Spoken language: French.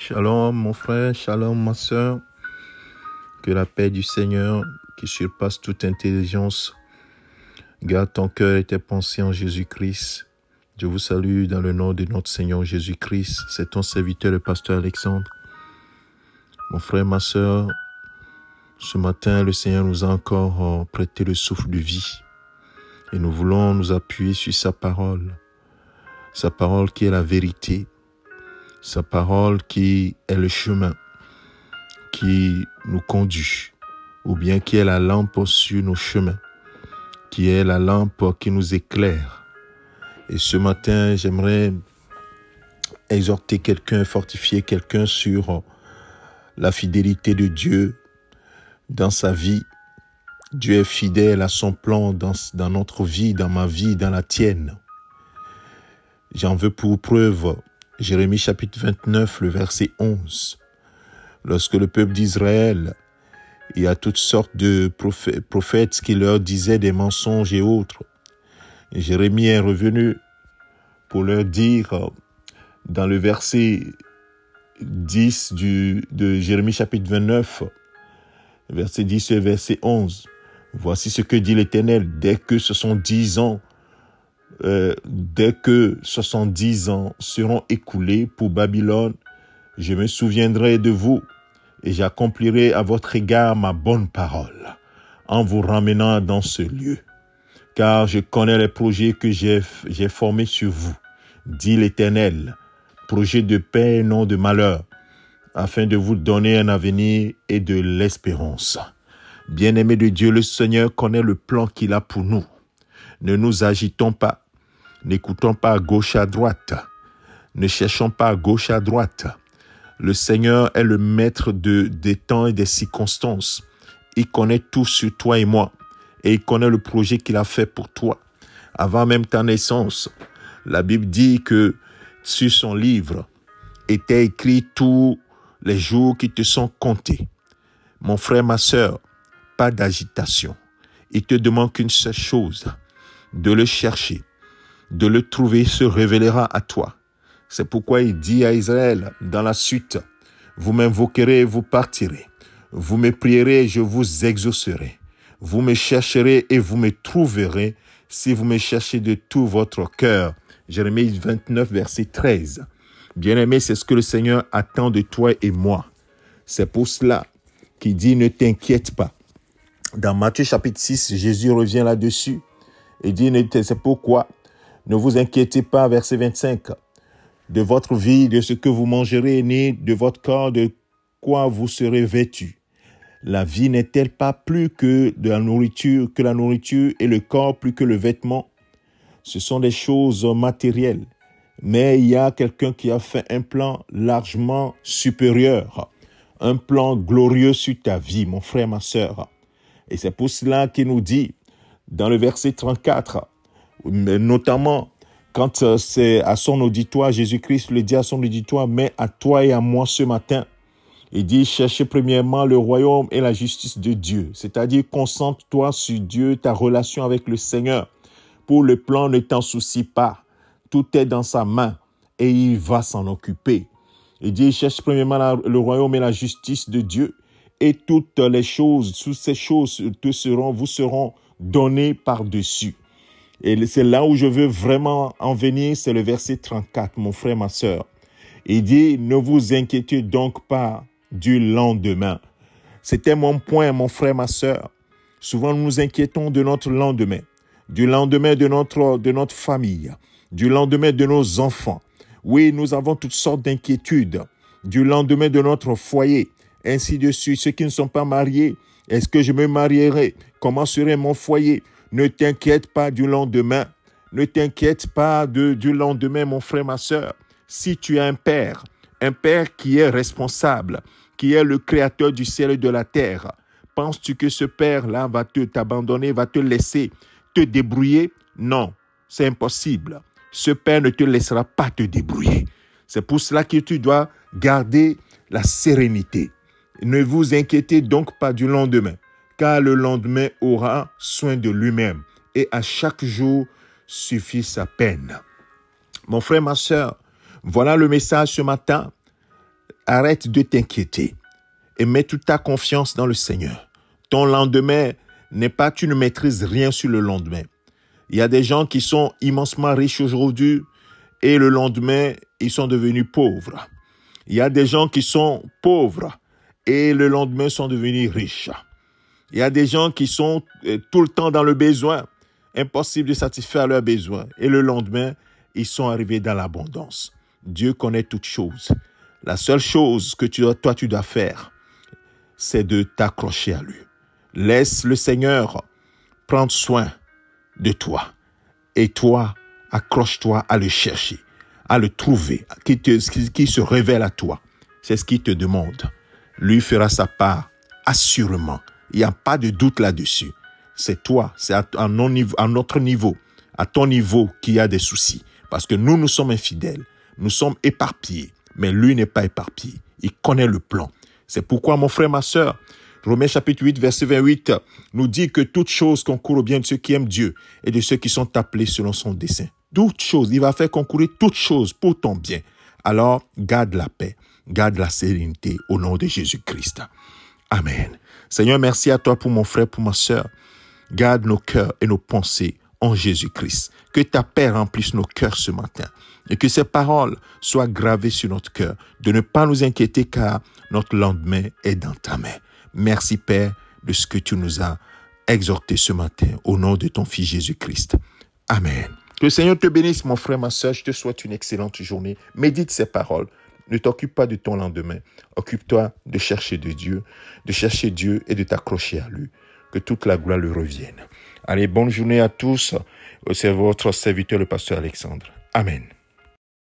Shalom mon frère, shalom ma sœur, que la paix du Seigneur qui surpasse toute intelligence garde ton cœur et tes pensées en Jésus-Christ. Je vous salue dans le nom de notre Seigneur Jésus-Christ. C'est ton serviteur le pasteur Alexandre. Mon frère, ma sœur, ce matin le Seigneur nous a encore prêté le souffle de vie et nous voulons nous appuyer sur sa parole qui est la vérité. Sa parole qui est le chemin qui nous conduit, ou bien qui est la lampe sur nos chemins, qui est la lampe qui nous éclaire. Et ce matin, j'aimerais exhorter quelqu'un, fortifier quelqu'un sur la fidélité de Dieu dans sa vie. Dieu est fidèle à son plan dans notre vie, dans ma vie, dans la tienne. J'en veux pour preuve Jérémie chapitre 29, le verset 11. Lorsque le peuple d'Israël, il y a toutes sortes de prophètes qui leur disaient des mensonges et autres. Et Jérémie est revenu pour leur dire, dans le verset 10 de Jérémie chapitre 29, verset 10 et verset 11. Voici ce que dit l'Éternel, dès que 70 ans seront écoulés pour Babylone, je me souviendrai de vous et j'accomplirai à votre égard ma bonne parole en vous ramenant dans ce lieu. Car je connais les projets que j'ai formés sur vous, dit l'Éternel, projets de paix et non de malheur, afin de vous donner un avenir et de l'espérance. Bien-aimés de Dieu, le Seigneur connaît le plan qu'il a pour nous. Ne nous agitons pas. N'écoutons pas à gauche à droite. Ne cherchons pas à gauche à droite. Le Seigneur est le maître des temps et des circonstances. Il connaît tout sur toi et moi. Et il connaît le projet qu'il a fait pour toi. Avant même ta naissance, la Bible dit que sur son livre étaient écrits tous les jours qui te sont comptés. Mon frère, ma sœur, pas d'agitation. Il te demande qu'une seule chose, de le chercher. De le trouver, il se révélera à toi. C'est pourquoi il dit à Israël, dans la suite, vous m'invoquerez et vous partirez. Vous me prierez et je vous exaucerai. Vous me chercherez et vous me trouverez si vous me cherchez de tout votre cœur. Jérémie 29, verset 13. Bien-aimé, c'est ce que le Seigneur attend de toi et moi. C'est pour cela qu'il dit, ne t'inquiète pas. Dans Matthieu chapitre 6, Jésus revient là-dessus et dit, c'est pourquoi ne vous inquiétez pas, verset 25, de votre vie, de ce que vous mangerez, ni de votre corps, de quoi vous serez vêtus. La vie n'est-elle pas plus que la nourriture et le corps plus que le vêtement? Ce sont des choses matérielles. Mais il y a quelqu'un qui a fait un plan largement supérieur, un plan glorieux sur ta vie, mon frère, ma sœur. Et c'est pour cela qu'il nous dit, dans le verset 34, notamment quand c'est à son auditoire, Jésus-Christ le dit à son auditoire, mais à toi et à moi ce matin. Il dit, cherchez premièrement le royaume et la justice de Dieu. C'est-à-dire, concentre-toi sur Dieu, ta relation avec le Seigneur. Pour le plan, ne t'en soucie pas. Tout est dans sa main et il va s'en occuper. Il dit, cherche premièrement le royaume et la justice de Dieu. Et toutes ces choses vous seront données par-dessus. Et c'est là où je veux vraiment en venir, c'est le verset 34, mon frère, ma sœur. Il dit, ne vous inquiétez donc pas du lendemain. C'était mon point, mon frère, ma sœur. Souvent, nous nous inquiétons de notre lendemain, du lendemain de notre famille, du lendemain de nos enfants. Oui, nous avons toutes sortes d'inquiétudes, du lendemain de notre foyer, ainsi de suite. Ceux qui ne sont pas mariés, est-ce que je me marierai? Comment serait mon foyer? Ne t'inquiète pas du lendemain. Ne t'inquiète pas du lendemain, mon frère, ma sœur. Si tu as un père qui est responsable, qui est le créateur du ciel et de la terre, penses-tu que ce père-là va t'abandonner, va te laisser te débrouiller? Non, c'est impossible. Ce père ne te laissera pas te débrouiller. C'est pour cela que tu dois garder la sérénité. Ne vous inquiétez donc pas du lendemain, car le lendemain aura soin de lui-même, et à chaque jour suffit sa peine. Mon frère, ma sœur, voilà le message ce matin. arrête de t'inquiéter et mets toute ta confiance dans le Seigneur. Ton lendemain n'est pas, tu ne maîtrises rien sur le lendemain. Il y a des gens qui sont immensement riches aujourd'hui et le lendemain, ils sont devenus pauvres. Il y a des gens qui sont pauvres et le lendemain sont devenus riches. Il y a des gens qui sont tout le temps dans le besoin, impossible de satisfaire leurs besoins. Et le lendemain, ils sont arrivés dans l'abondance. Dieu connaît toutes choses. La seule chose que tu dois faire, c'est de t'accrocher à lui. Laisse le Seigneur prendre soin de toi. Et toi, accroche-toi à le chercher, à le trouver, qui se révèle à toi. C'est ce qu'il te demande. Lui fera sa part, assurément. Il n'y a pas de doute là-dessus. C'est toi, c'est à notre niveau, à ton niveau qu'il y a des soucis. Parce que nous sommes infidèles, nous sommes éparpillés. Mais lui n'est pas éparpillé. Il connaît le plan. C'est pourquoi, mon frère, ma sœur, Romains chapitre 8, verset 28, nous dit que toute chose concourt au bien de ceux qui aiment Dieu et de ceux qui sont appelés selon son dessein. Toute chose, il va faire concourir toute chose pour ton bien. Alors, garde la paix, garde la sérénité au nom de Jésus-Christ. Amen. Seigneur, merci à toi pour mon frère, pour ma sœur. Garde nos cœurs et nos pensées en Jésus-Christ. Que ta paix remplisse nos cœurs ce matin et que ces paroles soient gravées sur notre cœur. De ne pas nous inquiéter car notre lendemain est dans ta main. Merci Père de ce que tu nous as exhorté ce matin au nom de ton Fils Jésus-Christ. Amen. Que le Seigneur te bénisse mon frère, ma sœur. Je te souhaite une excellente journée. Médite ces paroles. Ne t'occupe pas de ton lendemain. Occupe-toi de chercher Dieu et de t'accrocher à lui. Que toute la gloire lui revienne. Allez, bonne journée à tous. C'est votre serviteur, le pasteur Alexandre. Amen.